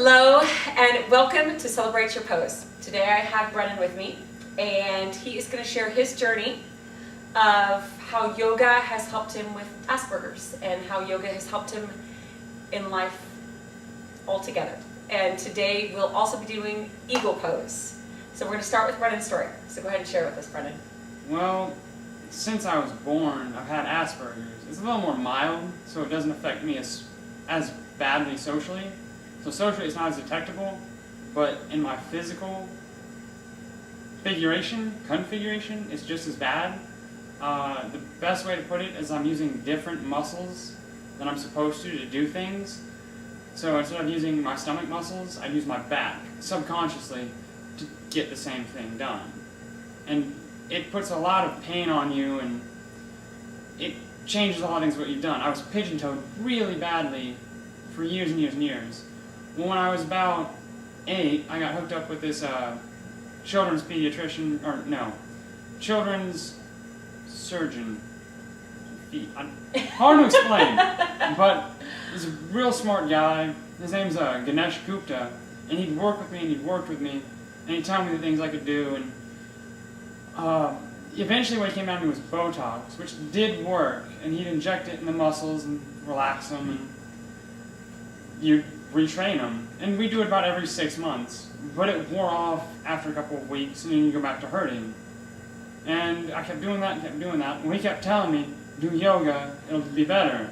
Hello and welcome to Celebrate Your Pose. Today I have Brennan with me and he is going to share his journey of how yoga has helped him with Asbergers and how yoga has helped him in life altogether. And today we'll also be doing eagle pose. So we're going to start with Brennan's story. So go ahead and share with us, Brennan. Well, since I was born, I've had Asperger's. It's a little more mild, so it doesn't affect me as badly socially. So socially it's not as detectable, but in my physical configuration, it's just as bad. The best way to put it is I'm using different muscles than I'm supposed to do things. So instead of using my stomach muscles, I use my back, subconsciously, to get the same thing done. And it puts a lot of pain on you, and it changes a lot of things what you've done. I was pigeon-toed really badly for years and years and years. Well, when I was about 8, I got hooked up with this children's surgeon. Hard to explain, but he's a real smart guy. His name's Ganesh Gupta, and he'd work with me, and he'd worked with me, and he'd tell me the things I could do, and eventually what he came down to me was Botox, which did work, and he'd inject it in the muscles and relax them, and you'd retrain them. And we do it about every 6 months, but it wore off after a couple of weeks, and then you go back to hurting. And I kept doing that and kept doing that, and he kept telling me, do yoga, it'll be better.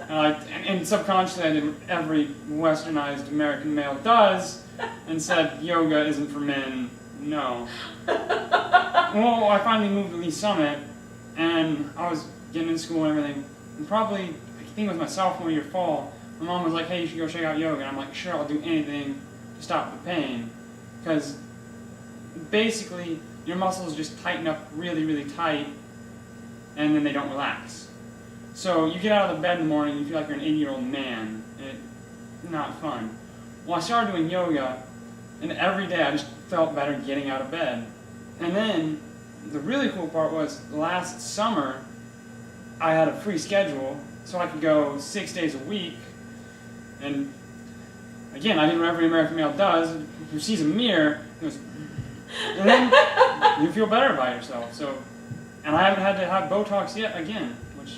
And subconsciously I did what every westernized American male does, and said, yoga isn't for men, no. Well, I finally moved to Lee Summit, and I was getting in school and everything, and probably, I think it was my sophomore year fall, my mom was like, hey, you should go check out yoga, and I'm like, sure, I'll do anything to stop the pain, because basically, your muscles just tighten up really, really tight, and then they don't relax. So you get out of the bed in the morning, you feel like you're an 80-year-old man, and it's not fun. Well, I started doing yoga, and every day I just felt better getting out of bed. And then, the really cool part was, last summer, I had a free schedule, so I could go 6 days a week, and again, I did what every American male does, who sees a mirror, goes, and then you feel better about yourself. So, and I haven't had to have Botox yet again, which,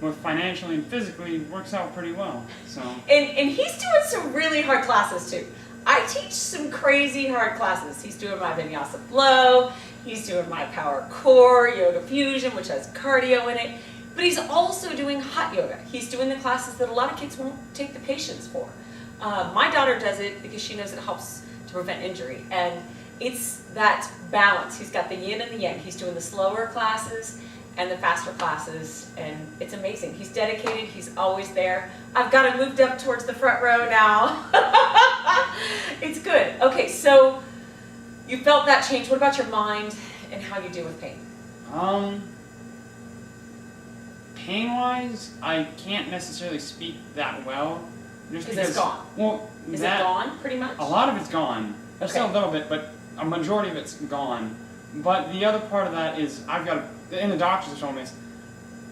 both financially and physically, works out pretty well. So. And he's doing some really hard classes too. I teach some crazy hard classes. He's doing my vinyasa flow, he's doing my power core, yoga fusion, which has cardio in it, but he's also doing hot yoga. He's doing the classes that a lot of kids won't take the patience for. My daughter does it because she knows it helps to prevent injury, and it's that balance. He's got the yin and the yang. He's doing the slower classes and the faster classes, and it's amazing. He's dedicated, he's always there. I've got him moved up towards the front row now. It's good. Okay, so you felt that change. What about your mind and how you deal with pain? Pain-wise, I can't necessarily speak that well. Just because it's gone. Well, is it gone, pretty much? A lot of it's gone. There's still a little bit, but a majority of it's gone. But the other part of that is I've got, and the doctors have told me, it's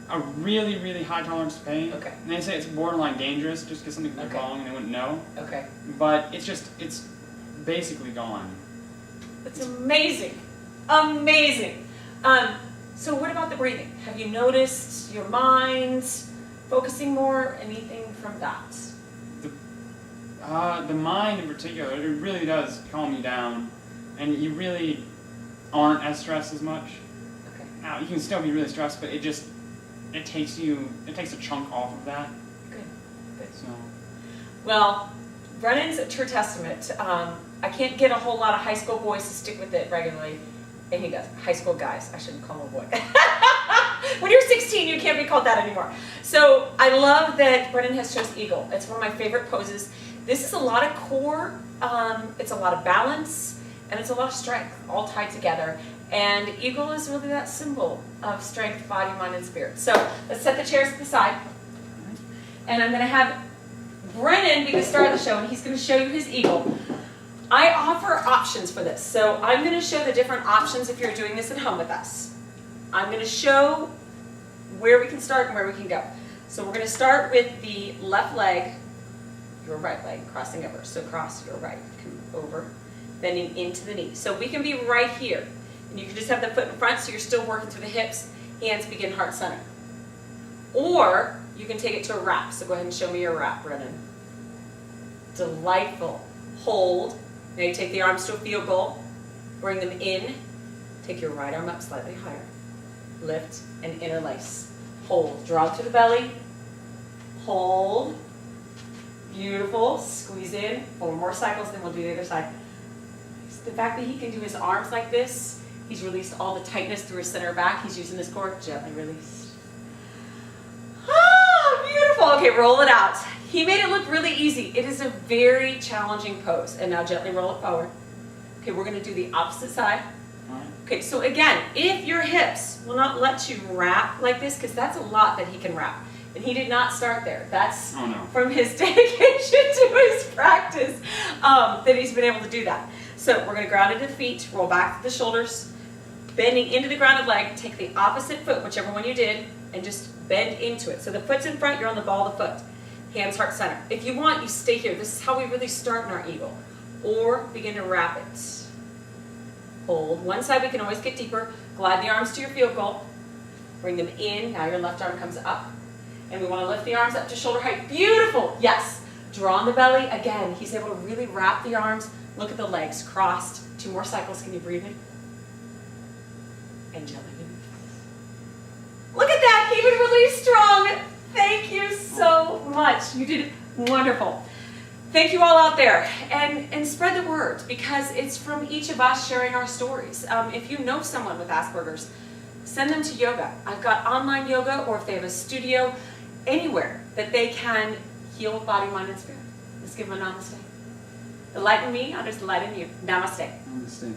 a really, really high tolerance to pain. Okay. And they say it's borderline dangerous just because something could go wrong and they wouldn't know. Okay. But it's basically gone. That's amazing. Amazing. So what about the breathing? Have you noticed your mind focusing more? Anything from that? The mind in particular, it really does calm you down, and you really aren't as stressed as much. Okay. Now, you can still be really stressed, but it takes a chunk off of that. Good. So. Well, Brennan's a true testament. I can't get a whole lot of high school boys to stick with it regularly, and he does. High school guys. I shouldn't call him a boy. When you're 16, you can't be called that anymore. So I love that Brennan has chosen eagle. It's one of my favorite poses. This is a lot of core, it's a lot of balance, and it's a lot of strength all tied together. And eagle is really that symbol of strength, body, mind, and spirit. So let's set the chairs to the side. And I'm going to have Brennan be the star of the show, and he's going to show you his eagle. I offer options for this. So I'm going to show the different options if you're doing this at home with us. I'm going to show where we can start and where we can go. So we're going to start with the left leg your right leg, crossing over. So cross your right, come over, bending into the knee. So we can be right here. And you can just have the foot in front so you're still working through the hips, hands begin heart center. Or you can take it to a wrap. So go ahead and show me your wrap, Brennan. Delightful. Hold. Now you take the arms to a field goal, bring them in, take your right arm up slightly higher, lift and interlace. Hold, draw to the belly, hold, beautiful, squeeze in, 4 more cycles, then we'll do the other side. The fact that he can do his arms like this, he's released all the tightness through his center back, he's using this core, gently released. Ah, beautiful, okay, roll it out. He made it look really easy. It is a very challenging pose. And now gently roll it forward. Okay, we're gonna do the opposite side. Okay, so again, if your hips will not let you wrap like this, because that's a lot that he can wrap. And he did not start there. That's from his dedication to his practice that he's been able to do that. So we're gonna ground into the feet, roll back to the shoulders, bending into the grounded leg, take the opposite foot, whichever one you did, and just bend into it. So the foot's in front, you're on the ball of the foot. Hands, heart, center. If you want, you stay here. This is how we really start in our eagle. Or begin to wrap it. Hold. One side, we can always get deeper. Glide the arms to your field goal. Bring them in. Now your left arm comes up. And we want to lift the arms up to shoulder height. Beautiful. Yes. Draw on the belly. Again, he's able to really wrap the arms. Look at the legs crossed. 2 more cycles. Can you breathe in? And gently release. Look at that. He was really strong. Thank you so much. You did wonderful. Thank you all out there. And spread the word, because it's from each of us sharing our stories. If you know someone with Asperger's, send them to yoga. I've got online yoga, or if they have a studio, anywhere that they can heal with body, mind, and spirit. Let's give them a namaste. The light in me, I'll just light in you. Namaste. Namaste.